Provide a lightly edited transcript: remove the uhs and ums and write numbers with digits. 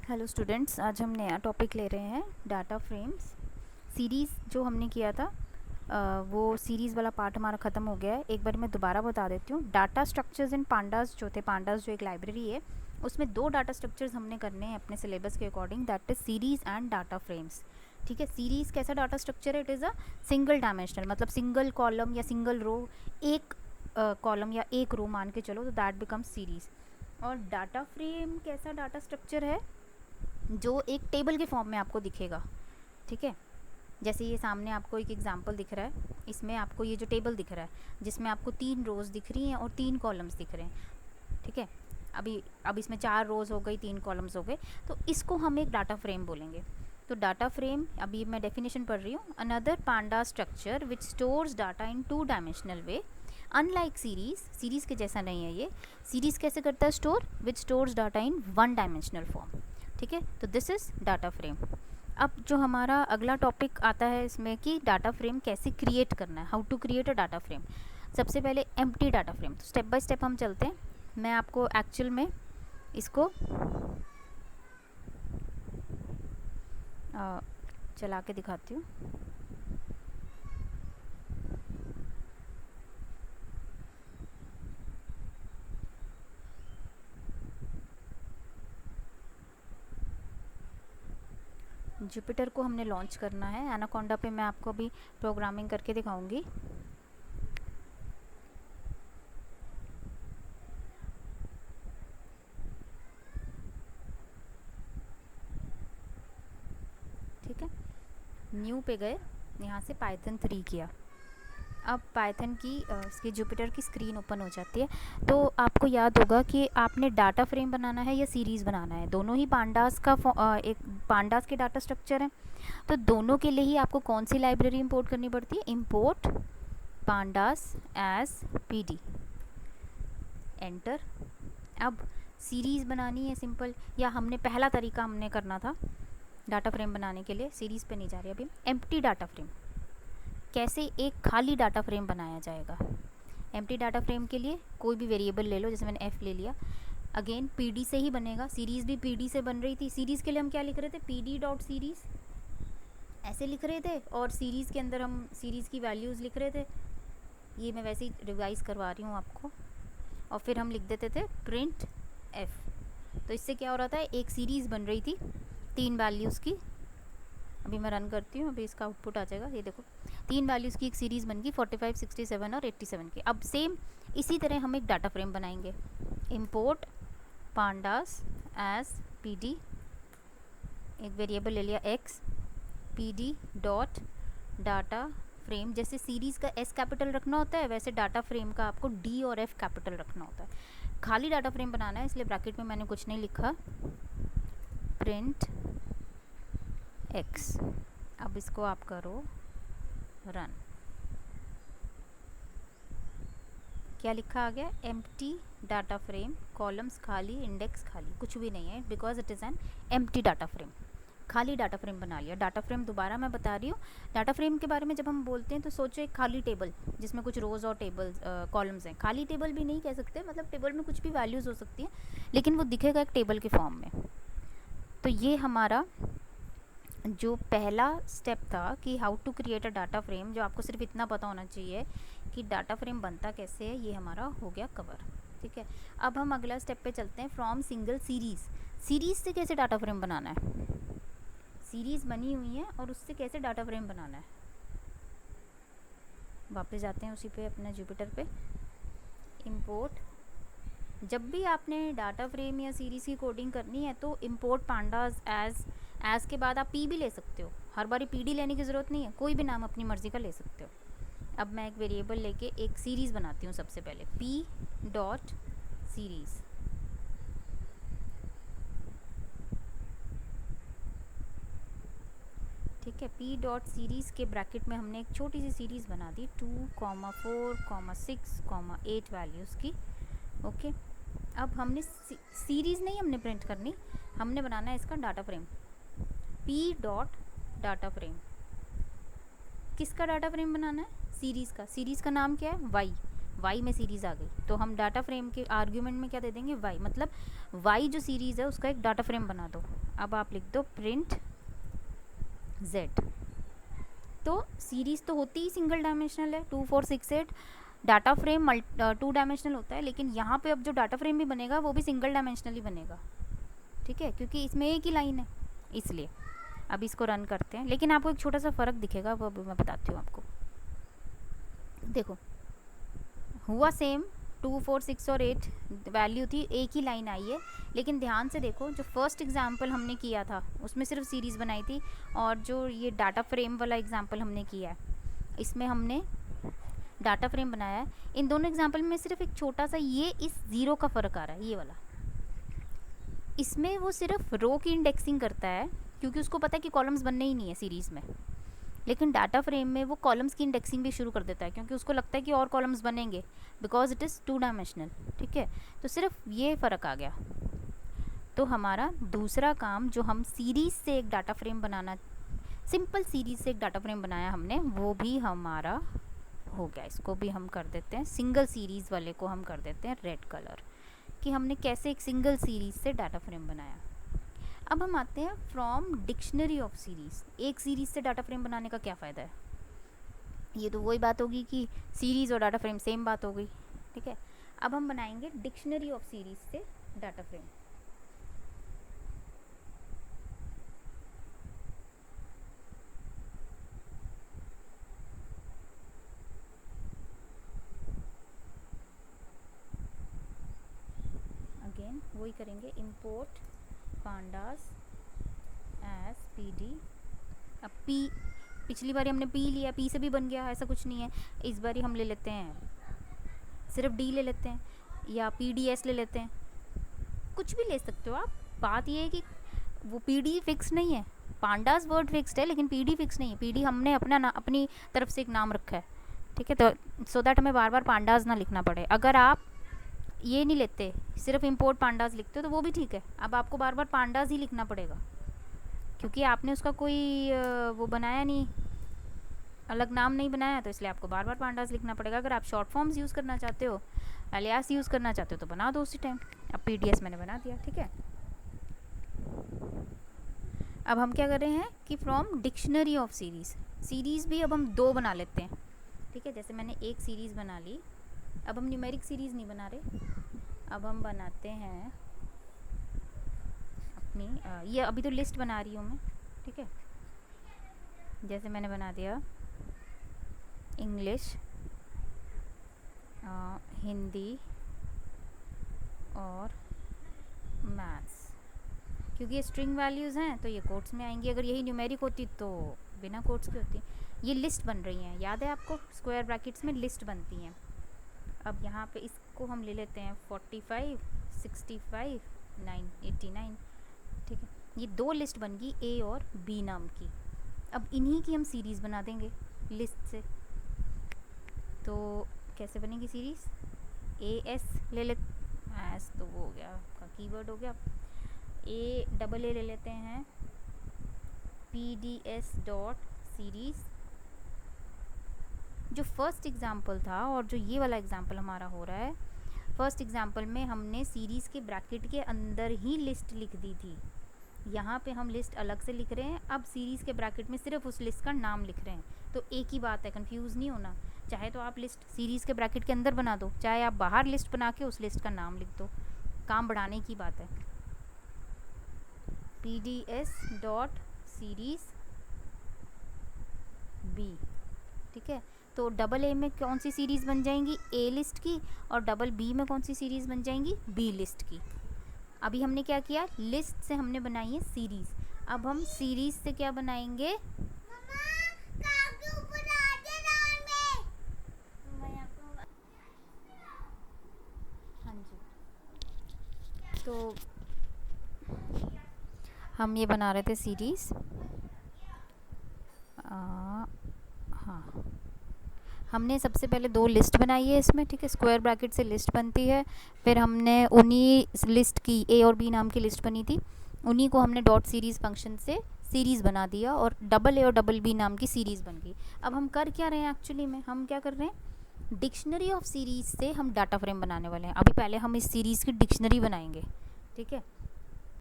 Hello students, आज हम नया टॉपिक ले रहे हैं डाटा फ्रेम्स। सीरीज़ जो हमने किया था वो सीरीज़ वाला पार्ट हमारा ख़त्म हो गया है। एक बार मैं दोबारा बता देती हूँ। डाटा स्ट्रक्चर्स इन पांडास जो थे, पांडास जो एक लाइब्रेरी है, उसमें दो डाटा स्ट्रक्चर्स हमने करने हैं अपने सिलेबस के according, that is series and data frames. ठीक है, सीरीज़ कैसा डाटा स्ट्रक्चर है? It is a single dimensional, मतलब सिंगल कॉलम या सिंगल रो, एक कॉलम या एक रो मान के चलो, तो दैट बिकम्स सीरीज़। और डाटा फ्रेम कैसा डाटा स्ट्रक्चर है? जो एक टेबल के फॉर्म में आपको दिखेगा। ठीक है, जैसे ये सामने आपको एक एग्जांपल दिख रहा है, इसमें आपको ये जो टेबल दिख रहा है जिसमें आपको 3 रोज़ दिख रही हैं और 3 कॉलम्स दिख रहे हैं। ठीक है, अब इसमें 4 रोज़ हो गई, 3 कॉलम्स हो गए, तो इसको हम एक डाटा फ्रेम बोलेंगे। तो डाटा फ्रेम, अभी मैं डेफिनेशन पढ़ रही हूँ। Another Panda structure which stores data in 2 dimensional way unlike series के जैसा नहीं है ये। सीरीज़ कैसे करता है store? Which stores data in 1 dimensional form. ठीक है, तो दिस इज़ डाटा फ्रेम। अब जो हमारा अगला टॉपिक आता है इसमें कि डाटा फ्रेम कैसे क्रिएट करना है, how to create a data frame. सबसे पहले एम्प्टी डाटा फ्रेम, तो स्टेप बाय स्टेप हम चलते हैं। मैं आपको एक्चुअल में इसको चला के दिखाती हूँ। जुपिटर को हमने लॉन्च करना है। एनाकोंडा पे मैं आपको अभी प्रोग्रामिंग करके दिखाऊंगी। ठीक है, न्यू पे गए, यहाँ से पाइथन 3 किया। अब पाइथन की इसकी जुपिटर की स्क्रीन ओपन हो जाती है। तो आपको याद होगा कि आपने डाटा फ्रेम बनाना है या सीरीज़ बनाना है। दोनों ही पांडास का एक पांडास के डाटा स्ट्रक्चर है, तो दोनों के लिए ही आपको कौन सी लाइब्रेरी इंपोर्ट करनी पड़ती है? Import pandas as PD, enter. अब सीरीज़ बनानी है सिंपल, या हमने पहला तरीका हमने करना था डाटा फ्रेम बनाने के लिए, सीरीज़ पे नहीं जा रही अभी। एम्प्टी डाटा फ्रेम, कैसे एक खाली डाटा फ्रेम बनाया जाएगा। एम्प्टी डाटा फ्रेम के लिए कोई भी वेरिएबल ले लो, जैसे मैंने एफ ले लिया। अगेन पीडी से ही बनेगा, सीरीज़ भी पीडी से बन रही थी। सीरीज़ के लिए हम क्या लिख रहे थे? पीडी डॉट सीरीज़ ऐसे लिख रहे थे, और सीरीज़ के अंदर हम सीरीज़ की वैल्यूज़ लिख रहे थे। ये मैं वैसे ही रिवाइज़ करवा रही हूँ आपको। और फिर हम लिख देते थे प्रिंट एफ। तो इससे क्या हो रहा था? एक सीरीज़ बन रही थी 3 वैल्यूज़ की। अभी मैं रन करती हूँ, अभी इसका आउटपुट आ जाएगा। ये देखो, 3 वैल्यूज़ की एक सीरीज़ बन गई, 45, 67 और 87 की। अब सेम इसी तरह हम एक डाटा फ्रेम बनाएंगे। इंपोर्ट पांडास एज पीडी, एक वेरिएबल ले लिया x, PD dot data frame. जैसे सीरीज़ का एस कैपिटल रखना होता है, वैसे डाटा फ्रेम का आपको डी और एफ कैपिटल रखना होता है। खाली डाटा फ्रेम बनाना है, इसलिए ब्रैकेट में मैंने कुछ नहीं लिखा, प्रिंट एक्स। अब इसको आप करो रन। क्या लिखा आ गया? एम्प्टी डाटा फ्रेम, कॉलम्स खाली, इंडेक्स खाली, कुछ भी नहीं है, because it is an empty data frame. खाली डाटा फ्रेम बना लिया। डाटा फ्रेम दोबारा मैं बता रही हूँ, डाटा फ्रेम के बारे में जब हम बोलते हैं तो सोचो एक खाली टेबल जिसमें कुछ रोज़ और टेबल्स कॉलम्स हैं। खाली टेबल भी नहीं कह सकते, मतलब टेबल में कुछ भी वैल्यूज़ हो सकती हैं, लेकिन वो दिखेगा एक टेबल के फॉर्म में। तो ये हमारा जो पहला स्टेप था कि how to create a data frame, जो आपको सिर्फ इतना पता होना चाहिए कि डाटा फ्रेम बनता कैसे है, ये हमारा हो गया कवर। ठीक है, अब हम अगला स्टेप पे चलते हैं। फ्रॉम सिंगल सीरीज़, सीरीज़ से कैसे डाटा फ्रेम बनाना है? सीरीज़ बनी हुई है और उससे कैसे डाटा फ्रेम बनाना है? वापस जाते हैं उसी पे, अपने जुपिटर पे। इंपोर्ट, जब भी आपने डाटा फ्रेम या सीरीज़ की कोडिंग करनी है तो इंपोर्ट पांडास एज के बाद आप पी भी ले सकते हो। हर बारी पी डी लेने की ज़रूरत नहीं है, कोई भी नाम अपनी मर्ज़ी का ले सकते हो। अब मैं एक वेरिएबल लेके एक सीरीज़ बनाती हूँ। सबसे पहले पी डॉट सीरीज़, ठीक है। पी डॉट सीरीज़ के ब्रैकेट में हमने एक छोटी सी सीरीज़ बना दी, 2, 4, 6, 8 वैल्यूज़ की। ओके, अब हमने सीरीज़ नहीं हमने प्रिंट करनी, हमने बनाना है इसका data frame. P dot data frame, किसका डाटा फ्रेम बनाना है? सीरीज़ का। सीरीज़ का नाम क्या है? वाई। वाई में सीरीज़ आ गई, तो हम डाटा फ्रेम के आर्ग्यूमेंट में क्या दे देंगे? वाई। मतलब वाई जो सीरीज़ है उसका एक डाटा फ्रेम बना दो। अब आप लिख दो प्रिंट z। तो सीरीज़ तो होती ही सिंगल डायमेंशनल है, 2 4 6 8। डाटा फ्रेम 2 डायमेंशनल होता है, लेकिन यहाँ पे अब जो डाटा फ्रेम भी बनेगा वो भी सिंगल डायमेंशनल ही बनेगा, ठीक है, क्योंकि इसमें एक ही लाइन है इसलिए। अब इसको रन करते हैं, लेकिन आपको एक छोटा सा फ़र्क दिखेगा, वो अभी मैं बताती हूँ आपको। देखो हुआ सेम, 2 4 6 और 8 वैल्यू थी, एक ही लाइन आई है, लेकिन ध्यान से देखो जो फर्स्ट एग्जाम्पल हमने किया था उसमें सिर्फ सीरीज़ बनाई थी, और जो ये डाटा फ्रेम वाला एग्जाम्पल हमने किया है इसमें हमने डाटा फ्रेम बनाया है। इन दोनों एग्जाम्पल में सिर्फ एक छोटा सा ये इस ज़ीरो का फ़र्क आ रहा है, ये वाला। इसमें वो सिर्फ रो की इंडेक्सिंग करता है क्योंकि उसको पता है कि कॉलम्स बनने ही नहीं है सीरीज़ में, लेकिन डाटा फ्रेम में वो कॉलम्स की इंडेक्सिंग भी शुरू कर देता है क्योंकि उसको लगता है कि और कॉलम्स बनेंगे, बिकॉज इट इज़ 2 डायमेंशनल, ठीक है। तो सिर्फ ये फ़र्क आ गया। तो हमारा दूसरा काम जो हम सीरीज़ से एक डाटा फ्रेम बनाना, सिंपल सीरीज़ से एक डाटा फ्रेम बनाया हमने, वो भी हमारा हो गया। इसको भी हम कर देते हैं, सिंगल सीरीज़ वाले को हम कर देते हैं रेड कलर, कि हमने कैसे एक सिंगल सीरीज़ से डाटा फ्रेम बनाया। अब हम आते हैं फ्रॉम डिक्शनरी ऑफ सीरीज़। एक सीरीज़ से डाटा फ्रेम बनाने का क्या फ़ायदा है? ये तो वही बात होगी कि सीरीज़ और डाटा फ्रेम सेम बात हो गई, ठीक है। अब हम बनाएंगे डिक्शनरी ऑफ सीरीज़ से डाटा फ्रेम। अगेन वही करेंगे, इंपोर्ट पांडास एज pd। अब p, पिछली बार हमने p लिया, p से भी बन गया, ऐसा कुछ नहीं है। इस बार हम ले लेते हैं सिर्फ d ले लेते हैं, या pds ले लेते हैं, कुछ भी ले सकते हो आप। बात ये है कि वो pd फिक्स नहीं है, पांडास वर्ड फिक्स्ड है लेकिन pd फिक्स नहीं है। pd हमने अपनी तरफ से एक नाम रखा है, ठीक है, तो सो दैट हमें बार बार पांडास ना लिखना पड़े। अगर आप ये नहीं लेते, सिर्फ इंपोर्ट पांडास लिखते हो तो वो भी ठीक है। अब आपको बार बार पांडास ही लिखना पड़ेगा क्योंकि आपने उसका कोई वो बनाया नहीं, अलग नाम नहीं बनाया, तो इसलिए आपको बार बार पांडास लिखना पड़ेगा। अगर आप शॉर्ट फॉर्म्स यूज़ करना चाहते हो, अलियास यूज़ करना चाहते हो तो बना दो उसी टाइम। अब pds मैंने बना दिया, ठीक है। अब हम क्या कर रहे हैं कि फ्रॉम डिक्शनरी ऑफ सीरीज़ भी अब हम 2 बना लेते हैं, ठीक है। जैसे मैंने एक सीरीज़ बना ली, अब हम न्यूमेरिक सीरीज़ नहीं बना रहे, अब हम बनाते हैं अपनी ये अभी तो लिस्ट बना रही हूँ मैं, ठीक है। जैसे मैंने बना दिया इंग्लिश, हिंदी और मैथ्स, क्योंकि ये स्ट्रिंग वैल्यूज़ हैं तो ये कोट्स में आएंगी। अगर यही न्यूमेरिक होती तो बिना कोट्स की होती। ये लिस्ट बन रही हैं, याद है आपको, स्क्वायर ब्रैकेट्स में लिस्ट बनती हैं। अब यहाँ पे इसको हम ले लेते हैं 45 65 89, ठीक है। ये 2 लिस्ट बन गई ए और बी नाम की। अब इन्हीं की हम सीरीज़ बना देंगे लिस्ट से। तो कैसे बनेगी सीरीज़? ए एस ले ले, एस तो वो हो गया आपका कीवर्ड हो गया। ए ले लेते हैं, pds डॉट सीरीज़। जो फर्स्ट एग्जाम्पल था और जो ये वाला एग्जाम्पल हमारा हो रहा है, फर्स्ट एग्जाम्पल में हमने सीरीज़ के ब्रैकेट के अंदर ही लिस्ट लिख दी थी, यहाँ पे हम लिस्ट अलग से लिख रहे हैं। अब सीरीज़ के ब्रैकेट में सिर्फ उस लिस्ट का नाम लिख रहे हैं, तो एक ही बात है, कंफ्यूज नहीं होना। चाहे तो आप लिस्ट सीरीज़ के ब्रैकेट के अंदर बना दो, चाहे आप बाहर लिस्ट बना के उस लिस्ट का नाम लिख दो, काम बढ़ाने की बात है। pds डॉट सीरीज़ b, ठीक है। तो AA में कौन सी सीरीज़ बन जाएंगी? A लिस्ट की, और BB में कौन सी सीरीज़ बन जाएंगी? B लिस्ट की। अभी हमने क्या किया, लिस्ट से हमने बनाई है सीरीज़, अब हम सीरीज़ से क्या बनाएंगे? हाँ जी, तो हम ये बना रहे थे सीरीज़, हाँ, हमने सबसे पहले 2 लिस्ट बनाई है इसमें, ठीक है, स्क्वायर ब्रैकेट से लिस्ट बनती है। फिर हमने उन्हीं लिस्ट की ए और बी नाम की लिस्ट बनी थी, उन्हीं को हमने डॉट सीरीज़ फंक्शन से सीरीज़ बना दिया और AA और BB नाम की सीरीज़ बन गई। अब हम कर क्या रहे हैं एक्चुअली में, हम क्या कर रहे हैं, डिक्शनरी ऑफ सीरीज़ से हम डाटा फ्रेम बनाने वाले हैं। अभी पहले हम इस सीरीज़ की डिक्शनरी बनाएंगे, ठीक है।